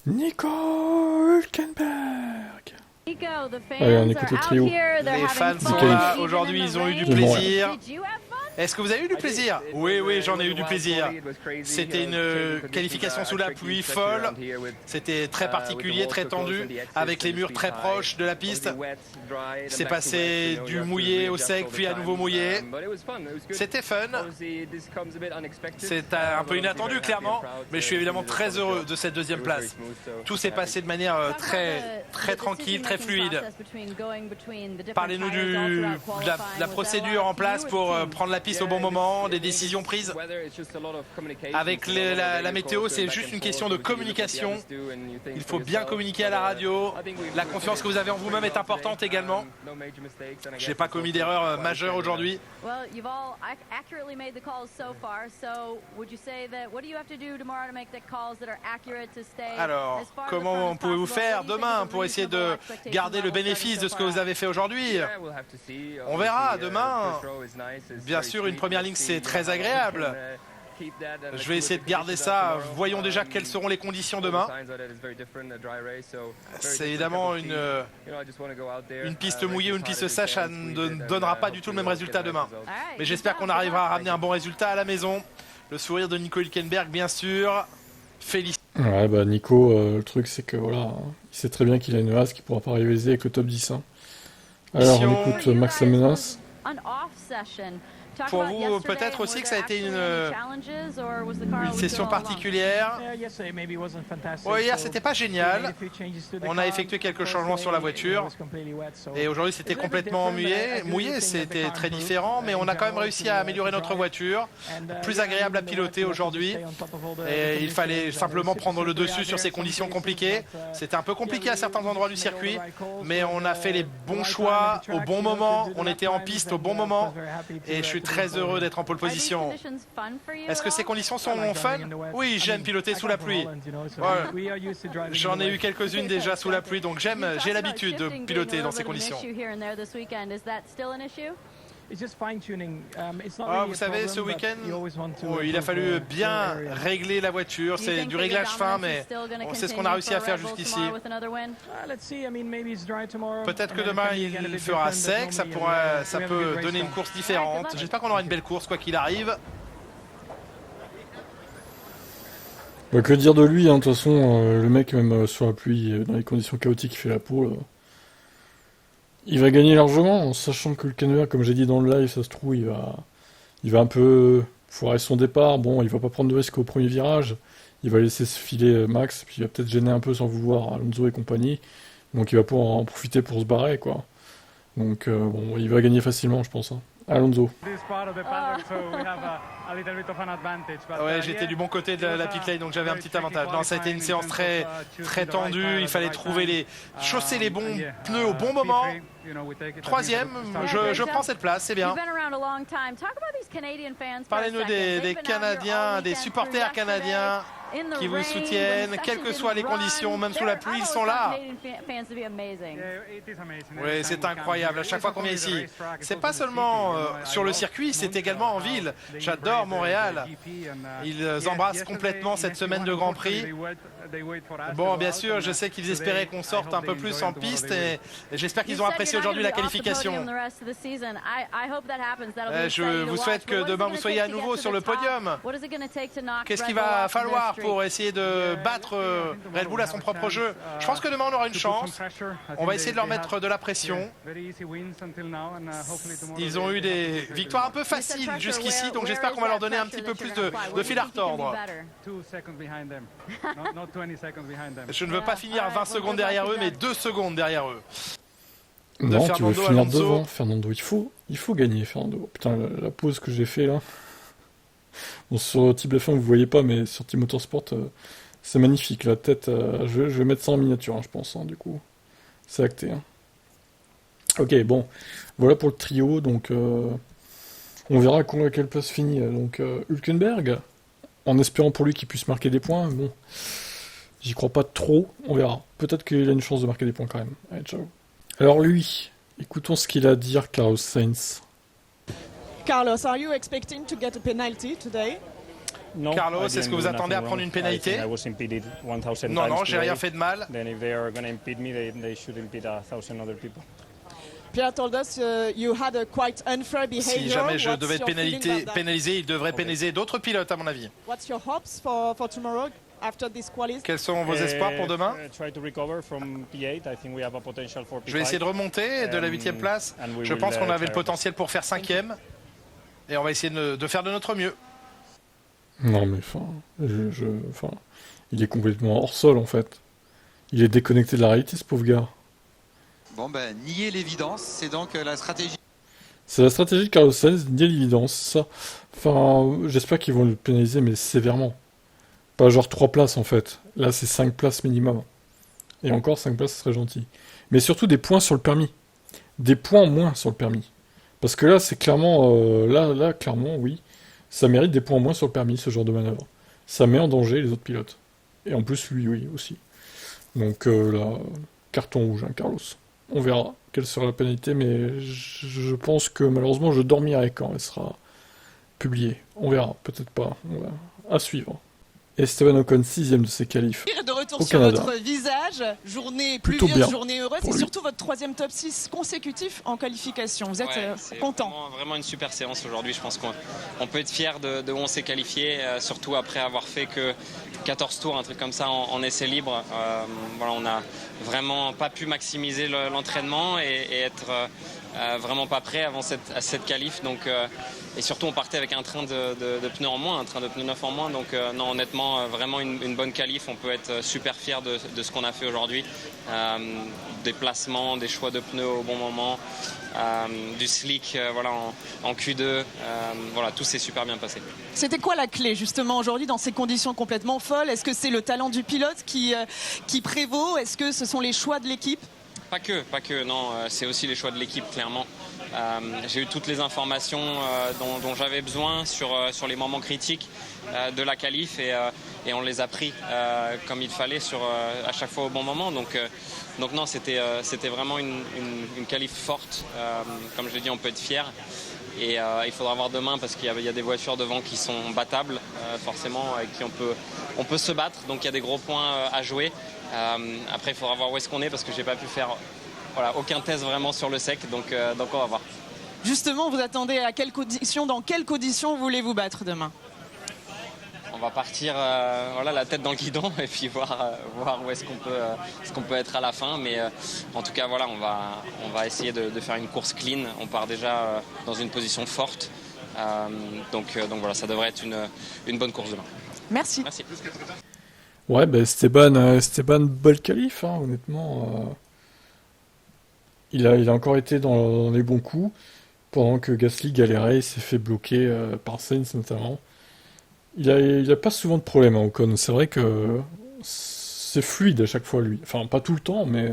Nico Hülkenberg. Allez, on écoute le trio. Les fans sont Nickel. là. Aujourd'hui, ils ont eu du Ils vont, plaisir. Est-ce que vous avez eu du plaisir? Oui, j'en ai eu du plaisir. C'était une qualification sous la pluie folle. C'était très particulier, très tendu, avec les murs très proches de la piste. C'est passé du mouillé au sec, puis à nouveau mouillé. C'était fun. C'est un peu inattendu, clairement, mais je suis évidemment très heureux de cette deuxième place. Tout s'est passé de manière très tranquille, très fluide. Parlez-nous de la procédure en place pour prendre la piste au bon moment, des décisions prises. Avec la météo, c'est juste une question de communication. Il faut bien communiquer à la radio. La confiance que vous avez en vous-même est importante également. Je n'ai pas commis d'erreur majeure aujourd'hui. Alors, comment pouvez-vous faire demain pour essayer de garder le bénéfice de ce que vous avez fait aujourd'hui? On verra demain. Bien sûr, une première ligne, c'est très agréable. Je vais essayer de garder ça. Voyons déjà quelles seront les conditions demain. C'est évidemment une piste mouillée ou une piste sèche, ça ne donnera pas du tout le même résultat demain. Mais j'espère qu'on arrivera à ramener un bon résultat à la maison. Le sourire de Nico Hülkenberg, bien sûr. Félicitations. Ouais, bah Nico, le truc c'est que voilà, il sait très bien qu'il a une race qui pourra pas rivaliser avec le top 10. Hein. Alors on écoute Max la menace. Pour vous, peut-être aussi que ça a été une session particulière. Ouais, hier, c'était pas génial. On a effectué quelques changements sur la voiture. Et aujourd'hui, c'était complètement mouillé. C'était très différent. Mais on a quand même réussi à améliorer notre voiture. Plus agréable à piloter aujourd'hui. Et il fallait simplement prendre le dessus sur ces conditions compliquées. C'était un peu compliqué à certains endroits du circuit. Mais on a fait les bons choix au bon moment. On était en piste au bon moment. Et je suis très heureux d'être en pole position. Est-ce que ces conditions sont fun? Oui, j'aime piloter sous la pluie. Ouais. J'en ai eu quelques-unes déjà sous la pluie, donc j'ai l'habitude de piloter dans ces conditions. Vous savez, ce week-end, il a fallu bien régler la voiture. C'est du réglage fin, mais c'est ce qu'on a réussi à faire jusqu'ici. Peut-être que demain, il fera sec. Ça peut donner une course différente. J'espère qu'on aura une belle course, quoi qu'il arrive. Bah, que dire de lui, hein, de toute façon, le mec, même sur la pluie, dans les conditions chaotiques, il fait la pole. Il va gagner largement, en sachant que Hülkenberg, comme j'ai dit dans le live, ça se trouve, il va un peu foirer son départ. Bon, il va pas prendre de risque au premier virage. Il va laisser se filer Max, puis il va peut-être gêner un peu sans vouloir Alonso et compagnie. Donc il va pouvoir en profiter pour se barrer, quoi. Donc bon, il va gagner facilement, je pense. Hein. Alonso. Ouais, j'étais du bon côté de la pit lane, donc j'avais un petit avantage. Non, ça a été une séance très tendue. Il fallait chausser les bons pneus au bon moment. Troisième, je prends cette place, c'est bien. Parlez-nous des Canadiens, des supporters canadiens qui vous soutiennent, quelles que soient les conditions, même sous la pluie, ils sont là. Oui, c'est incroyable. À chaque fois qu'on vient ici, c'est pas seulement sur le circuit, c'est également en ville. J'adore Montréal. Ils embrassent complètement cette semaine de Grand Prix. Bon, bien sûr, je sais qu'ils espéraient qu'on sorte un peu plus en piste et j'espère qu'ils ont apprécié aujourd'hui la qualification. Je vous souhaite que demain vous soyez à nouveau sur le podium. Qu'est-ce qu'il va falloir pour essayer de battre Red Bull à son propre jeu? Je pense que demain on aura une chance. On va essayer de leur mettre de la pression. Ils ont eu des victoires un peu faciles jusqu'ici, donc j'espère qu'on va leur donner un petit peu plus de fil à retordre. Je ne veux pas finir 20 secondes derrière eux, mais 2 secondes derrière eux. Non, tu veux finir devant, Fernando. Il faut gagner, Fernando. Putain, la pause que j'ai fait là. Bon, sur Team F1, vous voyez pas, mais sur Team Motorsport, c'est magnifique. La tête, je vais mettre ça en miniature, hein, je pense, hein, du coup. C'est acté. Hein. Ok, bon. Voilà pour le trio. Donc, on verra à quelle place finit. Donc, Hülkenberg, en espérant pour lui qu'il puisse marquer des points. Bon, j'y crois pas trop. On verra. Peut-être qu'il a une chance de marquer des points quand même. Allez, ciao. Alors lui, écoutons ce qu'il a à dire, Carlos Sainz. Carlos, are you expecting to get a penalty today? Carlos, est-ce que vous attendez à prendre une pénalité? Non, non, j'ai rien fait de mal. Pierre told us you had a quite unfair behavior. Si jamais je devais être pénalisé, il devrait pénaliser d'autres pilotes à mon avis. What's your hopes for tomorrow after this quali? Quels sont vos espoirs pour demain? Je vais essayer de remonter de la 8e place. Je pense qu'on avait le potentiel pour faire 5e. Et on va essayer de faire de notre mieux. Non mais il est complètement hors sol en fait. Il est déconnecté de la réalité ce pauvre gars. Bon ben, nier l'évidence, c'est donc la stratégie. C'est la stratégie de Carlos Sainz, nier l'évidence, ça. Enfin, j'espère qu'ils vont le pénaliser, mais sévèrement. Pas genre 3 places en fait. Là, c'est 5 places minimum. Et encore 5 places, ce serait gentil. Mais surtout des points sur le permis. Des points en moins sur le permis. Parce que là, c'est clairement... là, clairement, oui. Ça mérite des points en moins sur le permis, ce genre de manœuvre. Ça met en danger les autres pilotes. Et en plus, lui, oui, aussi. Donc là, carton rouge, hein, Carlos. On verra quelle sera la pénalité, mais je pense que malheureusement je dormirai quand elle sera publiée. On verra, peut-être pas. On verra. À suivre. Esteban Ocon, 6ème de ses qualifs. De retour au sur Canada. votre visage, journée Plutôt pluvieuse, bien journée heureuse, et lui. surtout votre 3e top 6 consécutif en qualification. Vous êtes content? Vraiment une super séance aujourd'hui. Je pense qu'on peut être fier de où on s'est qualifié, surtout après avoir fait que 14 tours, un truc comme ça en essai libre. Voilà, on n'a vraiment pas pu maximiser l'entraînement et être vraiment pas prêt avant cette qualif. Donc, et surtout, on partait avec un train de pneus en moins, un train de pneus neufs en moins. Donc, non, honnêtement, vraiment une bonne qualif. On peut être super fier de ce qu'on a fait aujourd'hui. Des placements, des choix de pneus au bon moment, du slick voilà, en Q2. Voilà, tout s'est super bien passé. C'était quoi la clé justement aujourd'hui dans ces conditions complètement folles? Est-ce que c'est le talent du pilote qui prévaut? Est-ce que ce sont les choix de l'équipe? Pas que, non, c'est aussi les choix de l'équipe, clairement. J'ai eu toutes les informations dont j'avais besoin sur les moments critiques de la qualif et on les a pris comme il fallait à chaque fois au bon moment. Donc non, c'était vraiment une qualif forte. Comme je l'ai dit, on peut être fier. Et il faudra voir demain parce qu'il y a des voitures devant qui sont battables, forcément, avec qui on peut se battre. Donc il y a des gros points à jouer. Après, il faudra voir où est-ce qu'on est parce que j'ai pas pu faire aucun test vraiment sur le sec. Donc on va voir. Justement, vous attendez à dans quelles conditions voulez-vous battre demain? On va partir la tête dans le guidon et puis voir où est-ce qu'on peut être à la fin. Mais en tout cas, voilà, on va essayer de faire une course clean. On part déjà dans une position forte. Donc voilà, ça devrait être une bonne course demain. Merci. Ouais, Esteban bol qualif, hein, honnêtement. Il a encore été dans les bons coups, pendant que Gasly galérait, il s'est fait bloquer par Sainz notamment. Il a pas souvent de problème, hein, Ocon. C'est vrai que c'est fluide à chaque fois, lui. Enfin, pas tout le temps, mais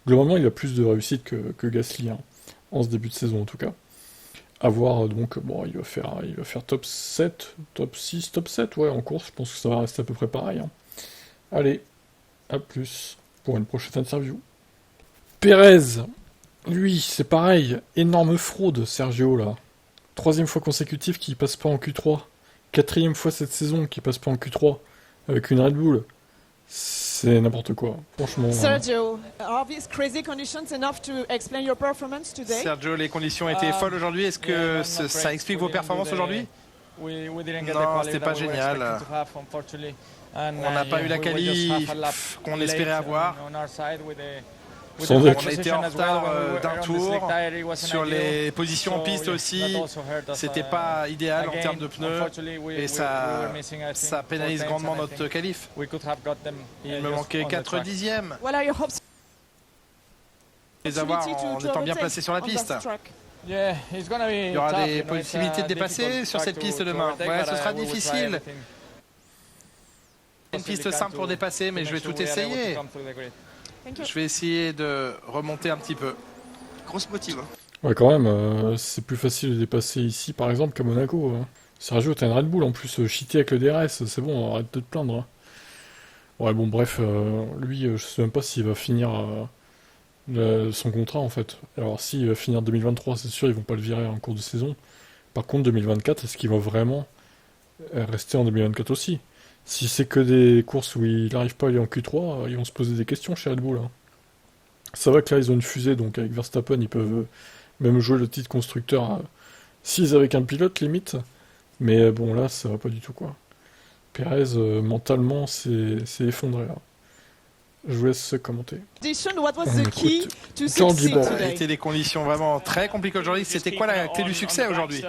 globalement, il a plus de réussite que Gasly, hein, en ce début de saison en tout cas. À voir, donc, bon, il va faire top 7, top 6, top 7, ouais, en course. Je pense que ça va rester à peu près pareil, hein. Allez, à plus pour une prochaine interview. Pérez, lui, c'est pareil, énorme fraude, Sergio, là. 3e fois consécutive qu'il passe pas en Q3. 4e fois cette saison qu'il passe pas en Q3 avec une Red Bull. C'est n'importe quoi, franchement. Sergio, are these crazy conditions enough to explain your performance today? Sergio, les conditions étaient folles aujourd'hui. Est-ce que ça explique vos performances aujourd'hui? Non, c'était pas génial. On n'a pas eu la qualif qu'on espérait avoir. On a été en retard d'un tour. Sur les positions en piste aussi, c'était pas idéal en termes de pneus. Et ça pénalise grandement notre qualif. Il me manquait 4 dixièmes. Les avoir en étant bien placé sur la piste. Il y aura des possibilités de dépasser sur cette piste demain. Ouais, ce sera difficile. Une piste simple pour dépasser, mais je vais tout essayer. Je vais essayer de remonter un petit peu. Grosse motive. Ouais, quand même, c'est plus facile de dépasser ici, par exemple, qu'à Monaco. Hein. Sergio, t'as une Red Bull, en plus, cheaté avec le DRS, c'est bon, arrête de te plaindre. Hein. Ouais, bon, bref, lui, je sais même pas s'il va finir son contrat, en fait. Alors, s'il va finir 2023, c'est sûr, ils vont pas le virer en cours de saison. Par contre, 2024, est-ce qu'il va vraiment rester en 2024 aussi. Si c'est que des courses où il n'arrive pas à aller en Q3, ils vont se poser des questions chez Red Bull. Hein. Ça va que là, ils ont une fusée, donc avec Verstappen, ils peuvent même jouer le titre constructeur s'ils avec un pilote, limite. Mais bon, là, ça va pas du tout, quoi. Perez, mentalement, c'est effondré, là. Je vous laisse commenter. What was the key to Georgie succeed Ball. Ça a today? été des conditions vraiment très compliquées aujourd'hui. C'était quoi la clé du succès aujourd'hui?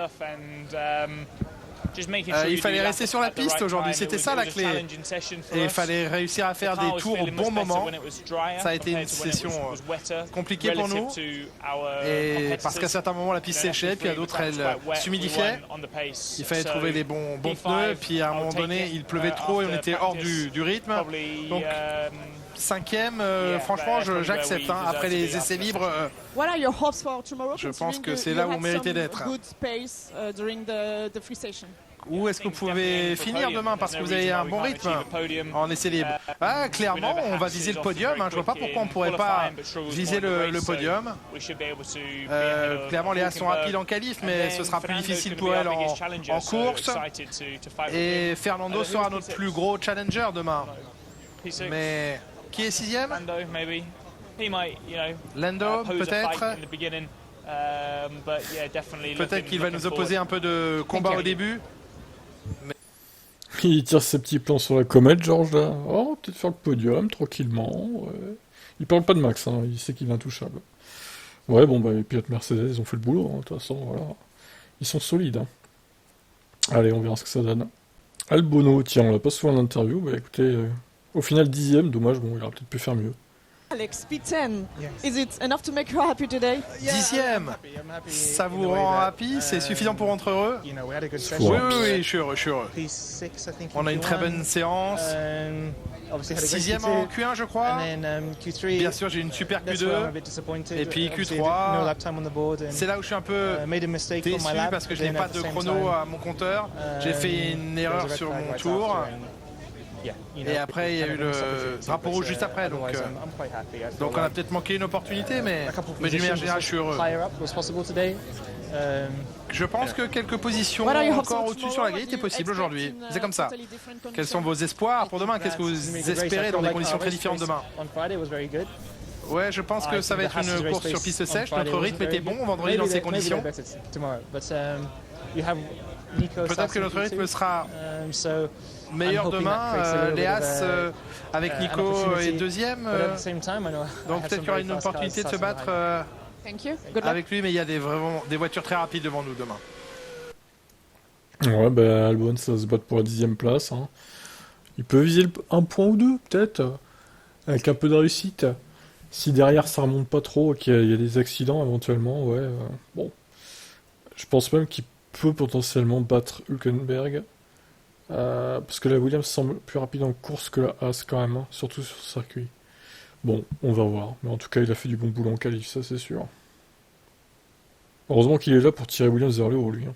Il fallait rester sur la piste aujourd'hui, c'était ça la clé. Et il fallait réussir à faire des tours au bon moment. Ça a été une session compliquée pour nous. Et parce qu'à certains moments la piste séchait, puis à d'autres elle s'humidifiait. Il fallait trouver les bons pneus, puis à un moment donné il pleuvait trop et on était hors du rythme. Donc 5e, franchement j'accepte. Hein. Après les essais libres, je pense que c'est là où on méritait d'être. Où est-ce que vous pouvez finir demain parce que vous avez un bon rythme en essai libre? Ah, clairement, on va viser le podium. Hein. Je vois pas pourquoi on ne pourrait pas viser le podium. Clairement, les As sont rapides en qualif, mais ce sera plus difficile pour elles en course. Et Fernando sera notre plus gros challenger demain. Mais qui est 6e? Lando, peut-être. Peut-être qu'il va nous opposer un peu de combat au début. Il tire ses petits plans sur la comète, George, là. Oh, peut-être faire le podium, tranquillement. Ouais. Il parle pas de Max, hein. Il sait qu'il est intouchable. Ouais, bon, bah, les pilotes Mercedes, ils ont fait le boulot, hein. De toute façon, voilà. Ils sont solides, hein. Allez, on verra ce que ça donne. Albonneau, tiens, on l'a pas souvent en interview. Bah, écoutez, au final, 10e, dommage, bon, il aurait peut-être pu faire mieux. Alex, P10. Is it enough to make you happy today? 10e. Ça vous rend happy? C'est suffisant pour rentrer heureux? Oui, je suis heureux, je suis heureux. On a une très bonne séance. 6e en Q1, je crois. Bien sûr, j'ai une super Q2. Et puis Q3. C'est là où je suis un peu déçu parce que je n'ai pas de chrono à mon compteur. J'ai fait une erreur sur mon tour. Et après, il y a eu le drapeau rouge juste après. Donc on a peut-être manqué une opportunité, mais d'une manière générale, je suis heureux. Je pense que quelques positions encore au-dessus sur la grille étaient possibles aujourd'hui. C'est comme ça. Quels sont vos espoirs pour demain? Qu'est-ce que vous espérez dans des conditions très différentes demain? Ouais, je pense que ça va être une course sur piste sèche. Notre rythme était bon vendredi dans ces conditions. Peut-être que notre rythme sera meilleur demain. Les As avec Nico est 2e. Donc peut-être qu'il y aura une opportunité de se battre avec lui, mais il y a vraiment des voitures très rapides devant nous demain. Ouais, bah Albon, ça se bat pour la 10e place. Hein. Il peut viser un point ou deux, peut-être, avec un peu de réussite. Si derrière ça remonte pas trop, qu'il y a des accidents éventuellement, ouais. Bon, je pense même qu'il peut potentiellement battre Hülkenberg. Parce que la Williams semble plus rapide en course que la Haas quand même, hein, surtout sur ce circuit. Bon, on va voir. Mais en tout cas, il a fait du bon boulot en qualif, ça c'est sûr. Heureusement qu'il est là pour tirer Williams vers le haut, lui. Hein.